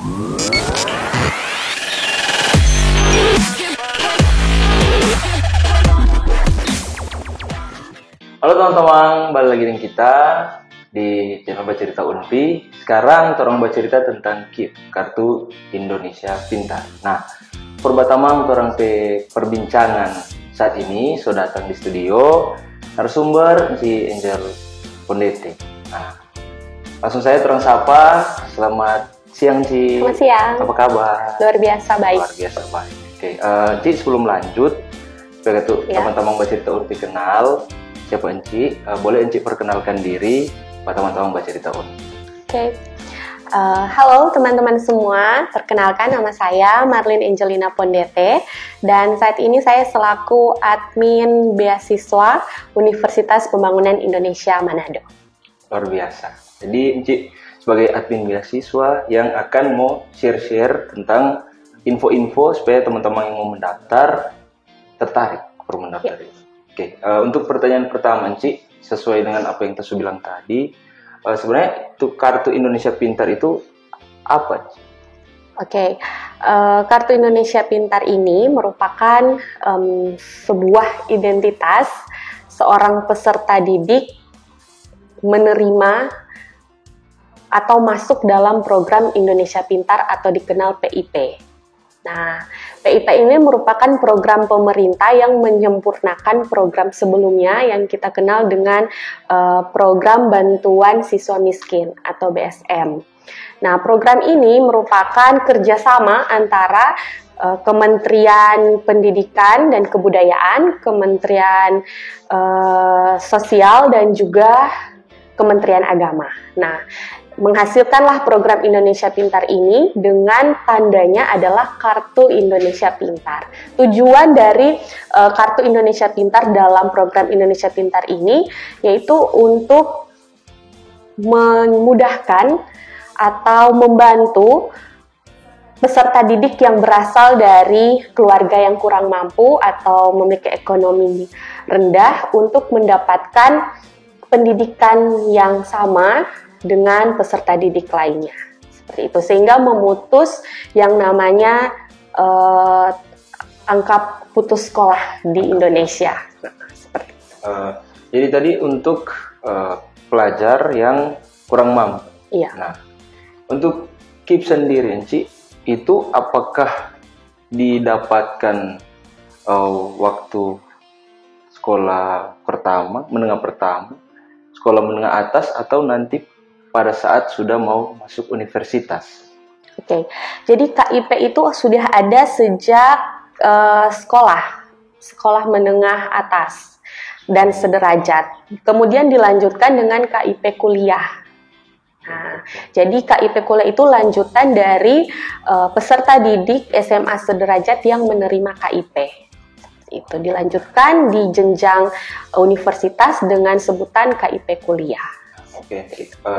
Halo teman-teman, balik lagi dengan kita di channel Bercerita Unpi. Sekarang orang bercerita tentang KIP, Kartu Indonesia Pintar. Nah, pertama orang perbincangan saat ini sudah datang di studio narasumber si Angel Pondete. Nah, langsung saya terang sapa. Selamat siang Ci. Selamat siang. Apa kabar? Luar biasa baik. Luar biasa baik. Oke, Ci, sebelum lanjut, biar teman-teman Bercerita Unpi kenal siapa Enci, boleh Enci perkenalkan diri buat teman-teman Bercerita Unpi. Oke. Halo teman-teman semua, perkenalkan nama saya Marlin Angelina Pondete dan saat ini saya selaku admin beasiswa Universitas Pembangunan Indonesia Manado. Luar biasa. Jadi Enci sebagai admin beasiswa yang akan mau share-share tentang info-info supaya teman-teman yang mau mendaftar tertarik untuk mendaftar itu. Oke, untuk pertanyaan pertama, Ci, sesuai dengan apa yang Tesu bilang tadi, sebenarnya itu Kartu Indonesia Pintar itu apa, Ci? Oke, Kartu Indonesia Pintar ini merupakan sebuah identitas seorang peserta didik menerima atau masuk dalam program Indonesia Pintar atau dikenal PIP. Nah, PIP ini merupakan program pemerintah yang menyempurnakan program sebelumnya yang kita kenal dengan program bantuan siswa miskin atau BSM. Nah, program ini merupakan kerjasama antara Kementerian Pendidikan dan Kebudayaan, Kementerian Sosial, dan juga Kementerian Agama. Nah, menghasilkanlah program Indonesia Pintar ini dengan tandanya adalah Kartu Indonesia Pintar. Tujuan dari Kartu Indonesia Pintar dalam program Indonesia Pintar ini yaitu untuk memudahkan atau membantu peserta didik yang berasal dari keluarga yang kurang mampu atau memiliki ekonomi rendah untuk mendapatkan pendidikan yang sama dengan peserta didik lainnya, seperti itu, sehingga memutus yang namanya angka putus sekolah di Indonesia. Seperti itu. Jadi tadi untuk pelajar yang kurang mampu. Iya. Nah, untuk KIP sendiri, Ci, itu apakah didapatkan waktu sekolah pertama, menengah pertama, sekolah menengah atas, atau nanti pada saat sudah mau masuk universitas? Oke, jadi KIP itu sudah ada sejak sekolah menengah atas dan sederajat. Kemudian dilanjutkan dengan KIP kuliah. Nah, jadi KIP kuliah itu lanjutan dari peserta didik SMA sederajat yang menerima KIP. Itu dilanjutkan di jenjang universitas dengan sebutan KIP kuliah. Oke,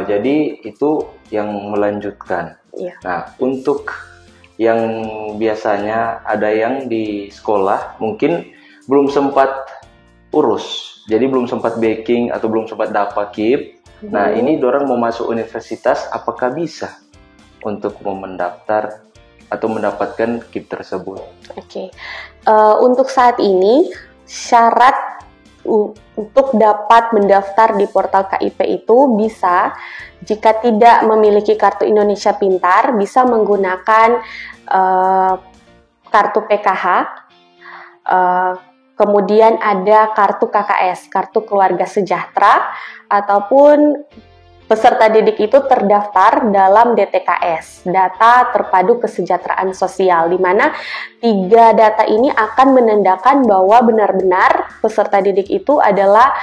jadi itu yang melanjutkan. Iya. Nah, untuk yang biasanya ada yang di sekolah mungkin belum sempat urus, jadi belum sempat backing atau belum sempat dapat KIP. Nah, ini dorang mau masuk universitas, apakah bisa untuk mau mendaftar atau mendapatkan KIP tersebut? Oke, untuk saat ini syarat untuk dapat mendaftar di portal KIP itu bisa, jika tidak memiliki Kartu Indonesia Pintar, bisa menggunakan kartu PKH, kemudian ada kartu KKS, Kartu Keluarga Sejahtera, ataupun peserta didik itu terdaftar dalam DTKS, Data Terpadu Kesejahteraan Sosial, di mana 3 data ini akan menandakan bahwa benar-benar peserta didik itu adalah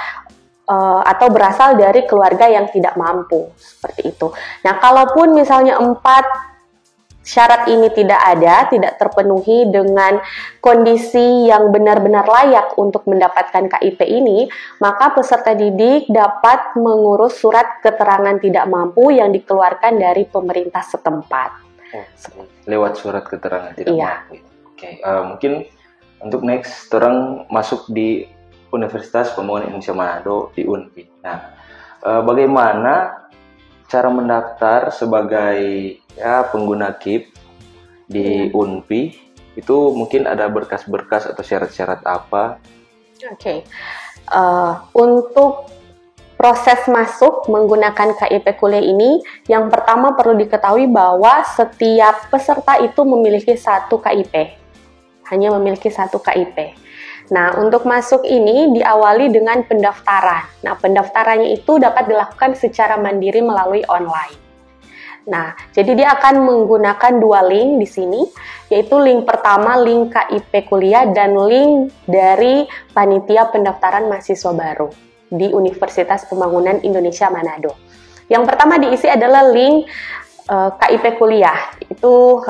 atau berasal dari keluarga yang tidak mampu, seperti itu. Nah, kalaupun misalnya 4 syarat ini tidak terpenuhi dengan kondisi yang benar-benar layak untuk mendapatkan KIP ini, maka peserta didik dapat mengurus surat keterangan tidak mampu yang dikeluarkan dari pemerintah setempat. Lewat surat keterangan tidak mampu. Oke, mungkin untuk next, orang masuk di Universitas Pembangunan Indonesia Manado di UNPI. Nah, bagaimana cara mendaftar sebagai ya pengguna KIP di UNPI itu mungkin ada berkas-berkas atau syarat-syarat apa? Oke. Untuk proses masuk menggunakan KIP kuliah ini, yang pertama perlu diketahui bahwa setiap peserta itu memiliki satu KIP. Hanya memiliki satu KIP. Nah, untuk masuk ini diawali dengan pendaftaran. Nah, pendaftarannya itu dapat dilakukan secara mandiri melalui online. Nah, jadi dia akan menggunakan dua link di sini, yaitu link pertama, link KIP kuliah, dan link dari Panitia Pendaftaran Mahasiswa Baru di Universitas Pembangunan Indonesia Manado. Yang pertama diisi adalah link KIP kuliah, itu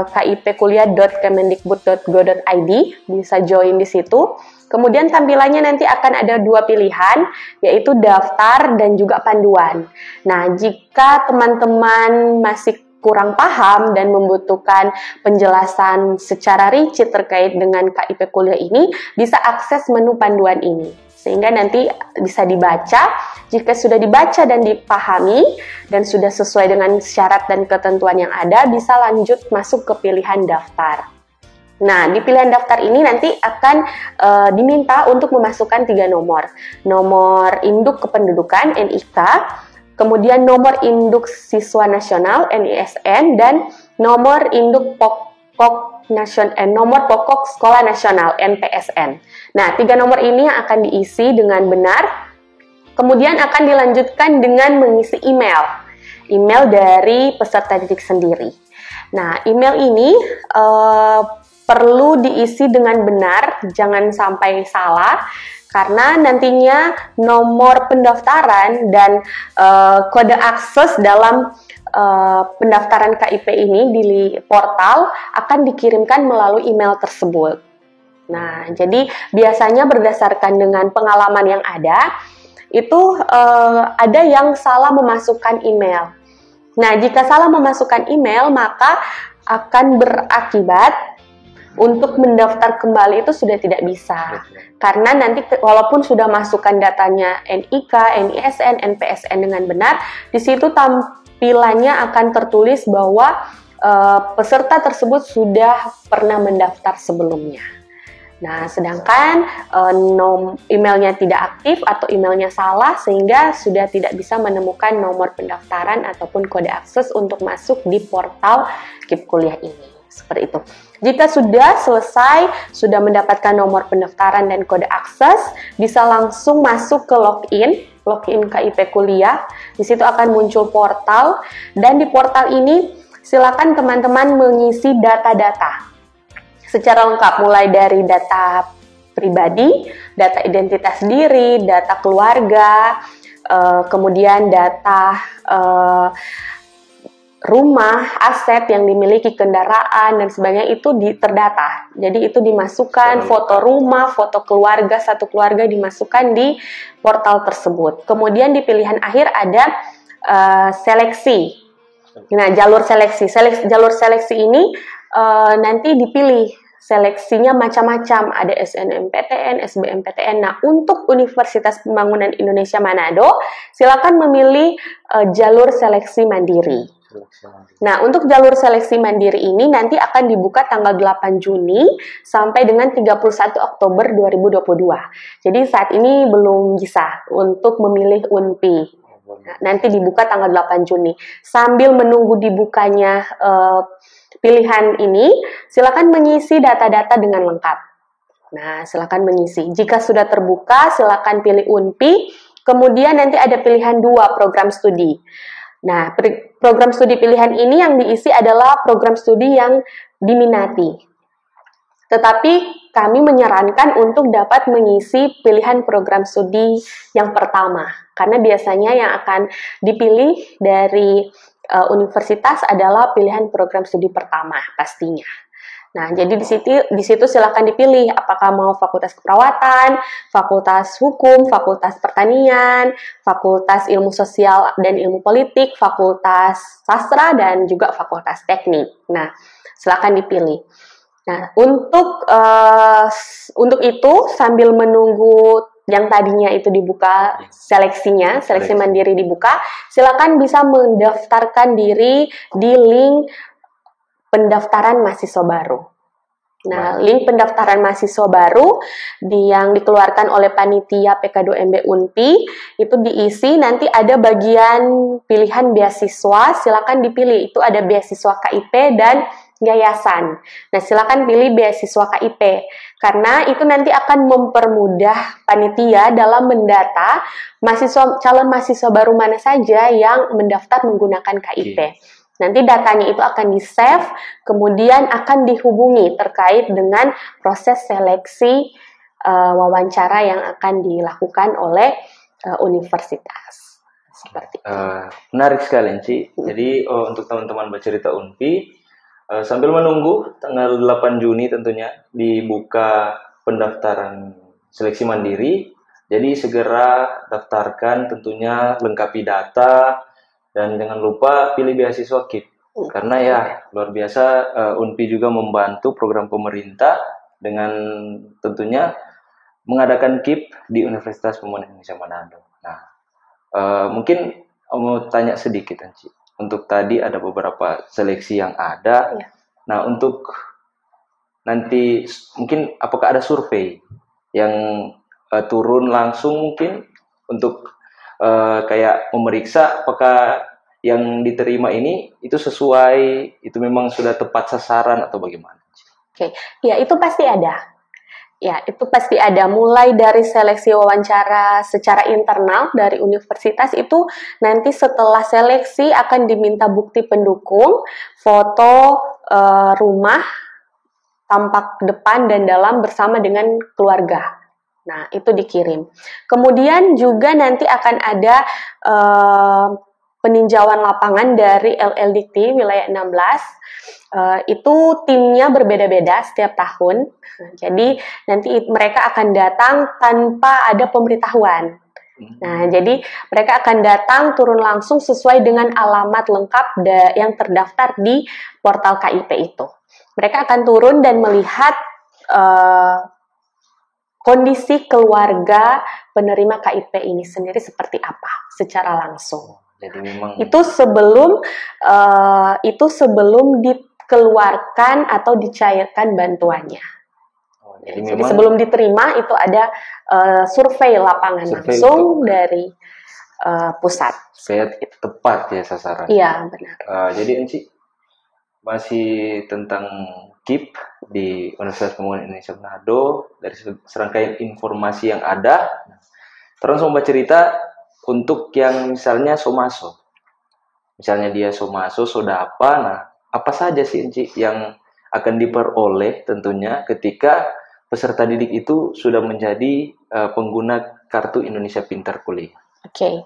kipkuliah.kemendikbud.go.id, bisa join di situ. Kemudian tampilannya nanti akan ada dua pilihan, yaitu daftar dan juga panduan. Nah, jika teman-teman masih kurang paham dan membutuhkan penjelasan secara rinci terkait dengan KIP kuliah ini, bisa akses menu panduan ini. Sehingga nanti bisa dibaca. Jika sudah dibaca dan dipahami dan sudah sesuai dengan syarat dan ketentuan yang ada, bisa lanjut masuk ke pilihan daftar. Nah, di pilihan daftar ini nanti akan diminta untuk memasukkan 3 nomor. Nomor induk kependudukan NIK, kemudian nomor induk siswa nasional NISN, dan nomor induk nomor pokok sekolah nasional NPSN. Nah, 3 nomor ini yang akan diisi dengan benar. Kemudian akan dilanjutkan dengan mengisi email dari peserta didik sendiri. Nah, email ini perlu diisi dengan benar, jangan sampai salah, karena nantinya nomor pendaftaran dan kode akses dalam pendaftaran KIP ini di portal akan dikirimkan melalui email tersebut. Nah, jadi biasanya berdasarkan dengan pengalaman yang ada, itu ada yang salah memasukkan email. Nah, jika salah memasukkan email, maka akan berakibat untuk mendaftar kembali itu sudah tidak bisa. Karena nanti walaupun sudah masukkan datanya NIK, NISN, NPSN dengan benar, di situ tampilannya akan tertulis bahwa peserta tersebut sudah pernah mendaftar sebelumnya. Nah, sedangkan emailnya tidak aktif atau emailnya salah, sehingga sudah tidak bisa menemukan nomor pendaftaran ataupun kode akses untuk masuk di portal KIP kuliah ini. Seperti itu. Jika sudah selesai, sudah mendapatkan nomor pendaftaran dan kode akses, bisa langsung masuk ke login KIP kuliah. Di situ akan muncul portal, dan di portal ini silakan teman-teman mengisi data-data secara lengkap, mulai dari data pribadi, data identitas diri, data keluarga, kemudian data rumah, aset yang dimiliki, kendaraan, dan sebagainya itu terdata. Jadi itu dimasukkan, foto rumah, foto keluarga, satu keluarga dimasukkan di portal tersebut. Kemudian di pilihan akhir ada seleksi. Nah, jalur seleksi. Jalur seleksi ini nanti dipilih. Seleksinya macam-macam, ada SNMPTN, SBMPTN. Nah, untuk Universitas Pembangunan Indonesia Manado, silakan memilih jalur seleksi mandiri. Nah, untuk jalur seleksi mandiri ini nanti akan dibuka tanggal 8 Juni sampai dengan 31 Oktober 2022. Jadi saat ini belum bisa untuk memilih UNPI. Nah, nanti dibuka tanggal 8 Juni. Sambil menunggu dibukanya pilihan ini, silakan mengisi data-data dengan lengkap. Nah, silakan mengisi. Jika sudah terbuka, silakan pilih UNPI. Kemudian nanti ada pilihan 2, program studi. Nah, program studi pilihan ini yang diisi adalah program studi yang diminati. Tetapi kami menyarankan untuk dapat mengisi pilihan program studi yang pertama, karena biasanya yang akan dipilih dari universitas adalah pilihan program studi pertama pastinya. Nah, jadi di situ silakan dipilih apakah mau fakultas keperawatan, fakultas hukum, fakultas pertanian, fakultas ilmu sosial dan ilmu politik, fakultas sastra, dan juga fakultas teknik. Nah, silakan dipilih. Nah, untuk itu sambil menunggu yang tadinya itu dibuka seleksi Seleksi. mandiri dibuka, silakan bisa mendaftarkan diri di link pendaftaran mahasiswa baru. Nah, link pendaftaran mahasiswa baru yang dikeluarkan oleh panitia PK2MB Unpi itu diisi, nanti ada bagian pilihan beasiswa, silakan dipilih. Itu ada beasiswa KIP dan yayasan. Nah, silakan pilih beasiswa KIP karena itu nanti akan mempermudah panitia dalam mendata calon mahasiswa baru mana saja yang mendaftar menggunakan KIP. Nanti datanya itu akan di-save, kemudian akan dihubungi terkait dengan proses seleksi wawancara yang akan dilakukan oleh universitas. Seperti itu. Menarik sekali, Ci. Jadi untuk teman-teman bercerita Unpi, sambil menunggu tanggal 8 Juni tentunya dibuka pendaftaran seleksi mandiri, jadi segera daftarkan, tentunya lengkapi data, dan jangan lupa pilih beasiswa KIP. Karena ya luar biasa, Unpi juga membantu program pemerintah dengan tentunya mengadakan KIP di Universitas Pemuda Indonesia Manado. Nah, mungkin mau tanya sedikit, Anci. Untuk tadi ada beberapa seleksi yang ada. Ya. Nah, untuk nanti mungkin apakah ada survei yang turun langsung mungkin untuk kayak memeriksa apakah yang diterima ini itu sesuai, itu memang sudah tepat sasaran atau bagaimana? Oke, ya itu pasti ada. Ya, itu pasti ada. Mulai dari seleksi wawancara secara internal dari universitas itu nanti setelah seleksi akan diminta bukti pendukung, foto rumah, tampak depan dan dalam bersama dengan keluarga. Nah, itu dikirim. Kemudian juga nanti akan ada peninjauan lapangan dari LLDikti wilayah 16. Itu timnya berbeda-beda setiap tahun. Jadi nanti mereka akan datang tanpa ada pemberitahuan. Nah, jadi mereka akan datang turun langsung sesuai dengan alamat lengkap yang terdaftar di portal KIP itu. Mereka akan turun dan melihat kondisi keluarga penerima KIP ini sendiri seperti apa secara langsung. Jadi memang itu sebelum dikeluarkan atau dicairkan bantuannya. Jadi sebelum diterima itu ada survei lapangan langsung dari pusat. Supaya tepat ya sasaran. Iya, benar. Jadi Enci, masih tentang KIP di Universitas Pemuda Indonesia Manado, dari serangkaian informasi yang ada, terus mau cerita untuk yang misalnya Somaso. Misalnya dia Somaso, sudah apa? Nah, apa saja sih Enci yang akan diperoleh tentunya ketika peserta didik itu sudah menjadi pengguna Kartu Indonesia Pintar Kuliah? Oke.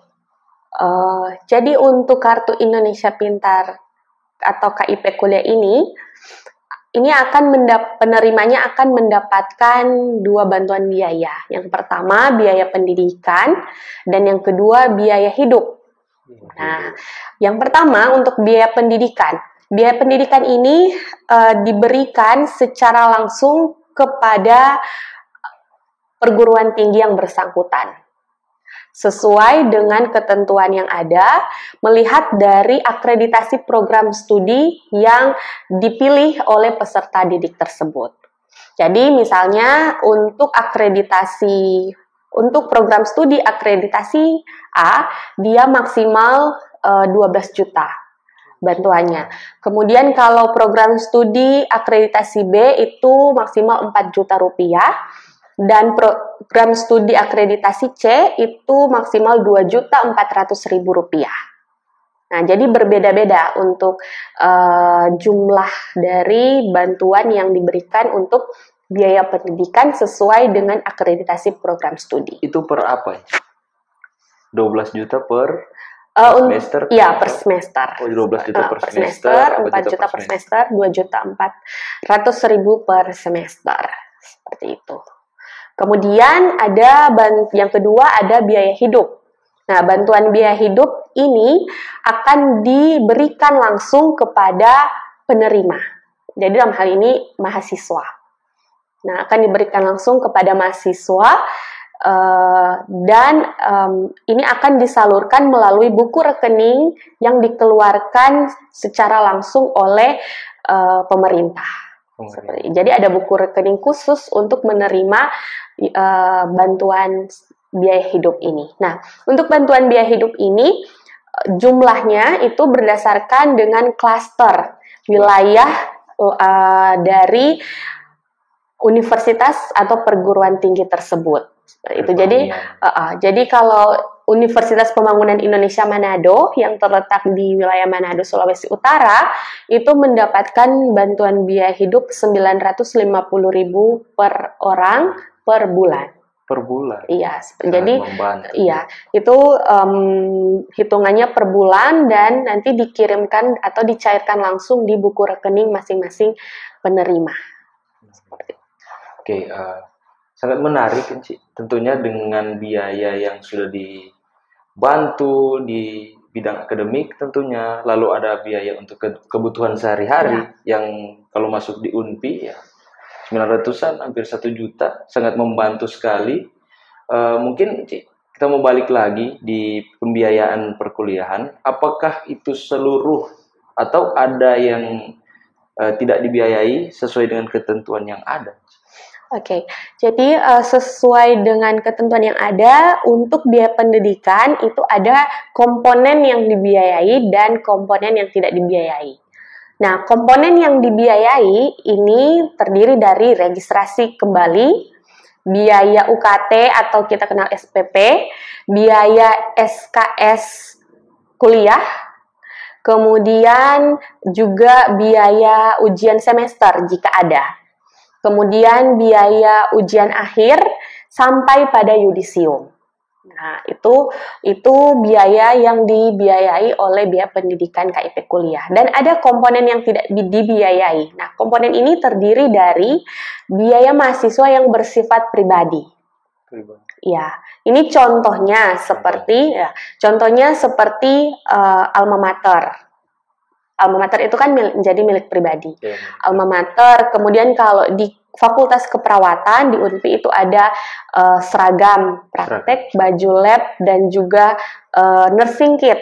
Jadi untuk Kartu Indonesia Pintar atau KIP kuliah ini penerimanya akan mendapatkan 2 bantuan biaya. Yang pertama biaya pendidikan dan yang kedua biaya hidup. Nah, yang pertama untuk biaya pendidikan. Biaya pendidikan ini diberikan secara langsung kepada perguruan tinggi yang bersangkutan. Sesuai dengan ketentuan yang ada, melihat dari akreditasi program studi yang dipilih oleh peserta didik tersebut. Jadi misalnya untuk program studi akreditasi A, dia maksimal 12 juta bantuannya. Kemudian kalau program studi akreditasi B itu maksimal 4 juta rupiah. Dan program studi akreditasi C itu maksimal Rp2.400.000. Nah, jadi berbeda-beda untuk jumlah dari bantuan yang diberikan untuk biaya pendidikan sesuai dengan akreditasi program studi. Itu per apa ya? 12 juta per semester? Iya, per semester. Oh, 12 juta per semester, 4 juta per semester, Rp2.400.000 per semester. Seperti itu. Kemudian ada yang kedua ada biaya hidup. Nah, bantuan biaya hidup ini akan diberikan langsung kepada penerima. Jadi dalam hal ini mahasiswa. Nah, akan diberikan langsung kepada mahasiswa Dan ini akan disalurkan melalui buku rekening yang dikeluarkan secara langsung oleh pemerintah. Jadi ada buku rekening khusus untuk menerima bantuan biaya hidup ini. Nah, untuk bantuan biaya hidup ini jumlahnya itu berdasarkan dengan klaster wilayah dari universitas atau perguruan tinggi tersebut. Itu jadi kalau Universitas Pembangunan Indonesia Manado yang terletak di wilayah Manado, Sulawesi Utara, itu mendapatkan bantuan biaya hidup 950.000 per orang per bulan. Per bulan? Iya, jadi membantu. Iya, itu hitungannya per bulan dan nanti dikirimkan atau dicairkan langsung di buku rekening masing-masing penerima. Oke, sangat menarik kan Ci. Tentunya dengan biaya yang sudah dibantu di bidang akademik tentunya, lalu ada biaya untuk kebutuhan sehari-hari yang kalau masuk di UNPI ya 900-an, hampir 1 juta, sangat membantu sekali. Mungkin Ci, kita mau balik lagi di pembiayaan perkuliahan, apakah itu seluruh atau ada yang tidak dibiayai sesuai dengan ketentuan yang ada? Oke, jadi sesuai dengan ketentuan yang ada, untuk biaya pendidikan itu ada komponen yang dibiayai dan komponen yang tidak dibiayai. Nah, komponen yang dibiayai ini terdiri dari registrasi kembali, biaya UKT atau kita kenal SPP, biaya SKS kuliah, kemudian juga biaya ujian semester jika ada. Kemudian biaya ujian akhir sampai pada yudisium. Nah, itu biaya yang dibiayai oleh biaya pendidikan KIP kuliah. Dan ada komponen yang tidak dibiayai. Nah, komponen ini terdiri dari biaya mahasiswa yang bersifat pribadi. Ya, ini contohnya seperti alma mater. Alma mater itu kan menjadi milik pribadi. Alma mater, kemudian kalau di Fakultas Keperawatan di UNPI itu ada seragam praktek, baju lab, dan juga nursing kit.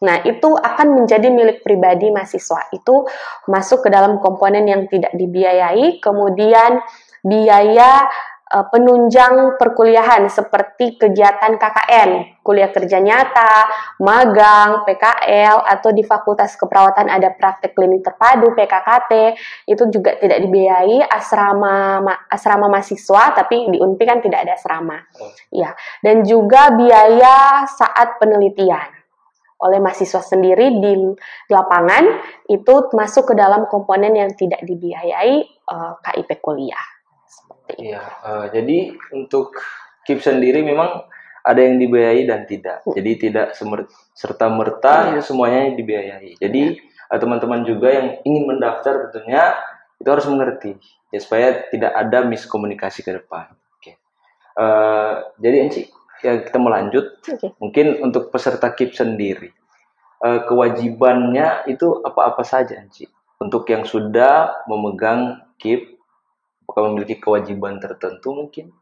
Nah, itu akan menjadi milik pribadi mahasiswa. Itu masuk ke dalam komponen yang tidak dibiayai. Kemudian biaya penunjang perkuliahan seperti kegiatan KKN, kuliah kerja nyata, magang, PKL, atau di Fakultas Keperawatan ada praktek klinik terpadu, PKKT, itu juga tidak dibiayai. Asrama mahasiswa, tapi di UNPI kan tidak ada asrama. Ya, dan juga biaya saat penelitian oleh mahasiswa sendiri di lapangan itu masuk ke dalam komponen yang tidak dibiayai KIP kuliah. Iya, jadi untuk KIP sendiri memang ada yang dibiayai dan tidak. Jadi tidak serta-merta semuanya dibiayai. Jadi teman-teman juga yang ingin mendaftar tentunya itu harus mengerti ya, supaya tidak ada miskomunikasi ke depan. Oke. Jadi Enci, ya kita mau lanjut. Mungkin untuk peserta KIP sendiri, kewajibannya itu apa-apa saja Enci? Untuk yang sudah memegang KIP, apakah memiliki kewajiban tertentu mungkin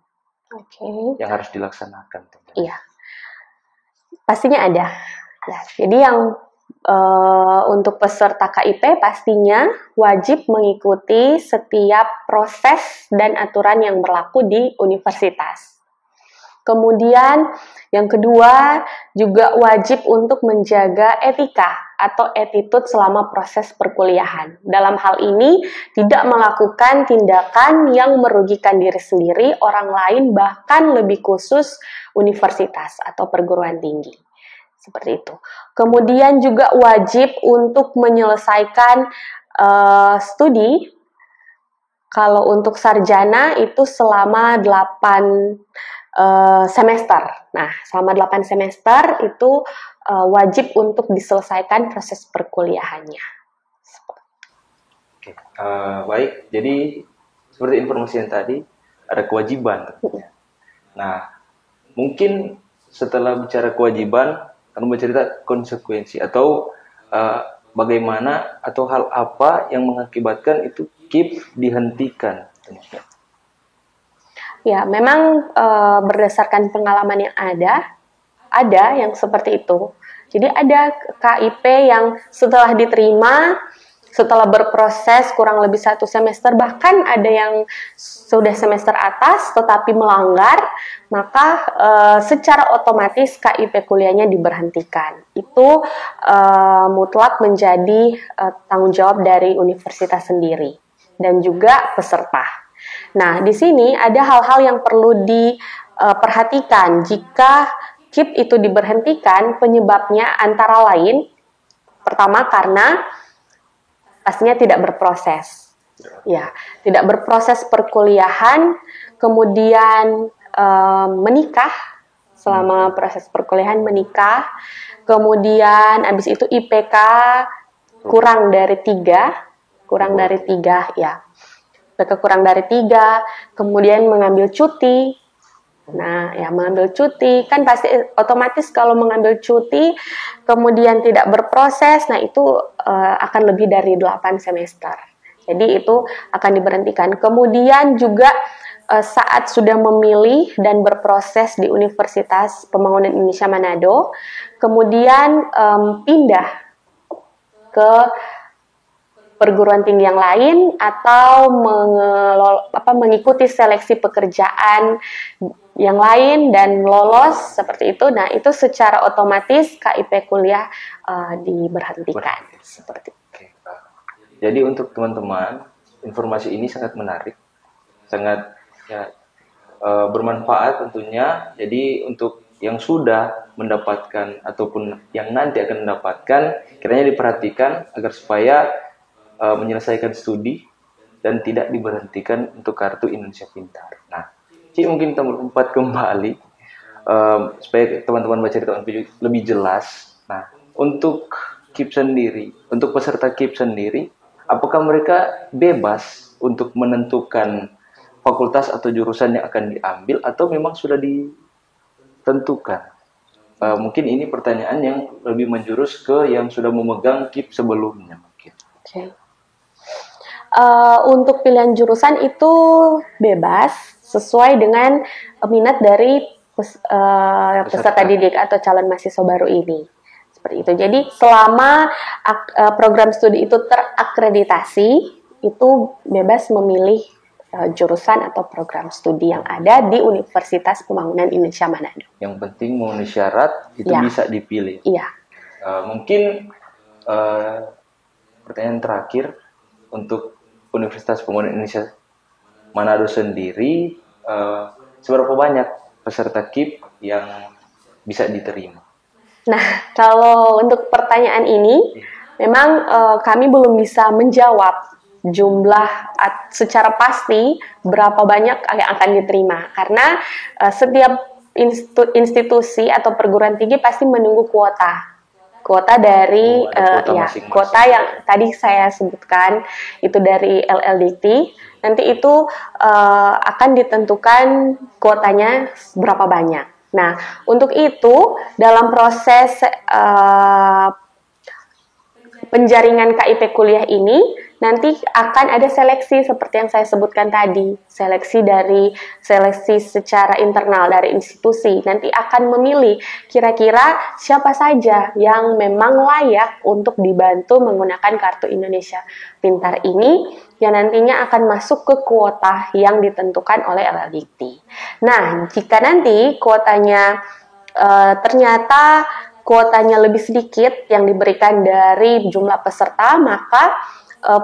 yang harus dilaksanakan? Iya, pastinya ada. Nah, jadi yang untuk peserta KIP pastinya wajib mengikuti setiap proses dan aturan yang berlaku di universitas. Kemudian yang kedua juga wajib untuk menjaga etika atau attitude selama proses perkuliahan. Dalam hal ini tidak melakukan tindakan yang merugikan diri sendiri, orang lain, bahkan lebih khusus universitas atau perguruan tinggi. Seperti itu. Kemudian juga wajib untuk menyelesaikan studi. Kalau untuk sarjana itu selama 8 semester. Nah, selama 8 semester itu wajib untuk diselesaikan proses perkuliahannya. Oke, baik. Jadi seperti informasi yang tadi ada kewajiban. Nah, mungkin setelah bicara kewajiban, kamu bercerita konsekuensi atau bagaimana atau hal apa yang mengakibatkan itu KIP dihentikan. Ya, memang berdasarkan pengalaman yang ada yang seperti itu. Jadi ada KIP yang setelah diterima, setelah berproses kurang lebih 1 semester, bahkan ada yang sudah semester atas tetapi melanggar, maka secara otomatis KIP kuliahnya diberhentikan. Itu mutlak menjadi tanggung jawab dari universitas sendiri dan juga peserta. Nah, di sini ada hal-hal yang perlu diperhatikan jika KIP itu diberhentikan. Penyebabnya antara lain, pertama karena pastinya tidak berproses. Ya, tidak berproses perkuliahan, kemudian menikah, selama proses perkuliahan menikah, kemudian habis itu IPK kurang dari 3 ya. Mereka kurang dari 3, kemudian mengambil cuti. Nah, ya mengambil cuti, kan pasti otomatis kalau mengambil cuti, kemudian tidak berproses, nah itu akan lebih dari 8 semester. Jadi itu akan diberhentikan. Kemudian juga saat sudah memilih dan berproses di Universitas Pembangunan Indonesia Manado, kemudian pindah ke perguruan tinggi yang lain atau mengikuti seleksi pekerjaan yang lain dan lolos seperti itu. Nah, itu secara otomatis KIP kuliah diberhentikan. Seperti itu. Jadi untuk teman-teman, informasi ini sangat menarik, sangat bermanfaat tentunya. Jadi untuk yang sudah mendapatkan ataupun yang nanti akan mendapatkan, kiranya diperhatikan agar supaya menyelesaikan studi dan tidak diberhentikan untuk kartu Indonesia Pintar. Nah, Ci mungkin kita melompat kembali supaya teman-teman baca cerita lebih jelas. Nah, untuk KIP sendiri, untuk peserta KIP sendiri, apakah mereka bebas untuk menentukan fakultas atau jurusan yang akan diambil atau memang sudah ditentukan? Mungkin ini pertanyaan yang lebih menjurus ke yang sudah memegang KIP sebelumnya. Okay. Untuk pilihan jurusan itu bebas sesuai dengan minat dari peserta didik atau calon mahasiswa baru ini. Seperti itu. Jadi selama program studi itu terakreditasi, itu bebas memilih jurusan atau program studi yang ada di Universitas Pembangunan Indonesia Manado. Yang penting memenuhi syarat itu bisa dipilih. Iya. Mungkin pertanyaan terakhir untuk Universitas Pembangunan Indonesia Manado sendiri, seberapa banyak peserta KIP yang bisa diterima? Nah, kalau untuk pertanyaan ini, memang kami belum bisa menjawab jumlah secara pasti berapa banyak yang akan diterima. Karena setiap institusi atau perguruan tinggi pasti menunggu kuota dari kuota yang tadi saya sebutkan itu dari LLDT. Nanti itu akan ditentukan kuotanya berapa banyak. Nah, untuk itu dalam proses penjaringan KIP kuliah ini nanti akan ada seleksi seperti yang saya sebutkan tadi, seleksi secara internal dari institusi. Nanti akan memilih kira-kira siapa saja yang memang layak untuk dibantu menggunakan kartu Indonesia Pintar ini yang nantinya akan masuk ke kuota yang ditentukan oleh LLDT. Nah, jika nanti kuotanya ternyata kuotanya lebih sedikit yang diberikan dari jumlah peserta, maka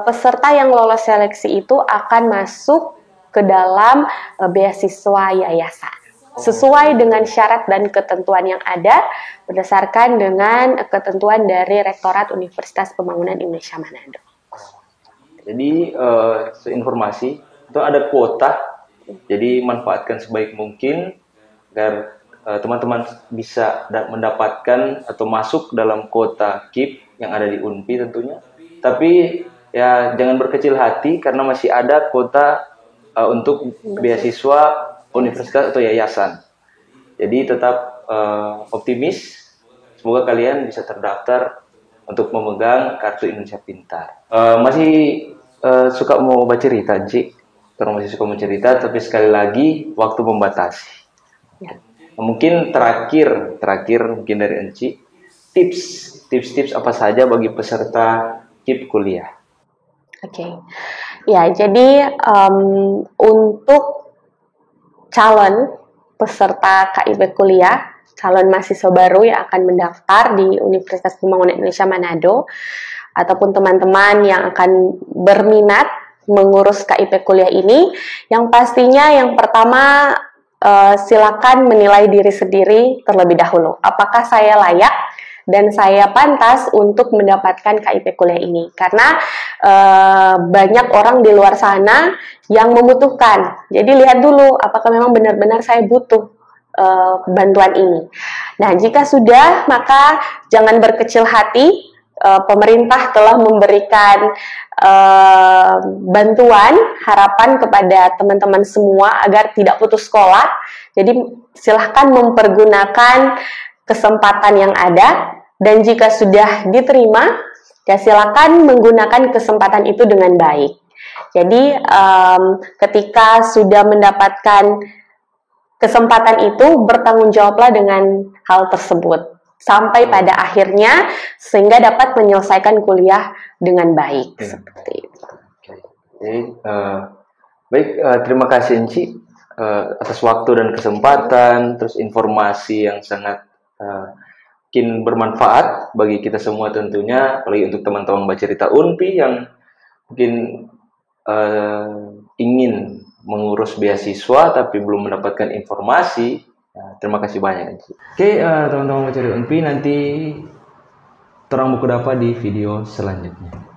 peserta yang lolos seleksi itu akan masuk ke dalam beasiswa yayasan. Sesuai dengan syarat dan ketentuan yang ada berdasarkan dengan ketentuan dari Rektorat Universitas Pembangunan Indonesia Manado. Jadi seinformasi itu ada kuota, jadi manfaatkan sebaik mungkin agar teman-teman bisa mendapatkan atau masuk dalam kuota KIP yang ada di UNPI tentunya. Tapi ya jangan berkecil hati karena masih ada kuota untuk beasiswa universitas atau yayasan. Jadi tetap optimis, semoga kalian bisa terdaftar untuk memegang kartu Indonesia Pintar. Masih suka mau baca cerita, Ci? orang masih suka mencerita, tapi sekali lagi waktu membatasi. Ya. Mungkin terakhir mungkin dari Enci, tips apa saja bagi peserta KIP kuliah? Oke. Ya, jadi untuk calon peserta KIP kuliah, calon mahasiswa baru yang akan mendaftar di Universitas Pembangunan Indonesia Manado, ataupun teman-teman yang akan berminat mengurus KIP kuliah ini, yang pastinya yang pertama silakan menilai diri sendiri terlebih dahulu. Apakah saya layak dan saya pantas untuk mendapatkan KIP kuliah ini? Karena banyak orang di luar sana yang membutuhkan. Jadi lihat dulu apakah memang benar-benar saya butuh bantuan ini. Nah, jika sudah, maka jangan berkecil hati. Pemerintah telah memberikan bantuan, harapan kepada teman-teman semua agar tidak putus sekolah. Jadi silahkan mempergunakan kesempatan yang ada, dan jika sudah diterima, ya silakan menggunakan kesempatan itu dengan baik. Jadi ketika sudah mendapatkan kesempatan itu, bertanggung jawablah dengan hal tersebut sampai pada akhirnya, sehingga dapat menyelesaikan kuliah dengan baik. Seperti itu. Jadi, baik, terima kasih Enci atas waktu dan kesempatan, terus informasi yang sangat mungkin bermanfaat bagi kita semua tentunya, apalagi untuk teman-teman Bacerita Unpi yang mungkin ingin mengurus beasiswa tapi belum mendapatkan informasi. Terima kasih banyak. Oke, teman-teman Bacerita Unpi, nanti terang buku dapat di video selanjutnya.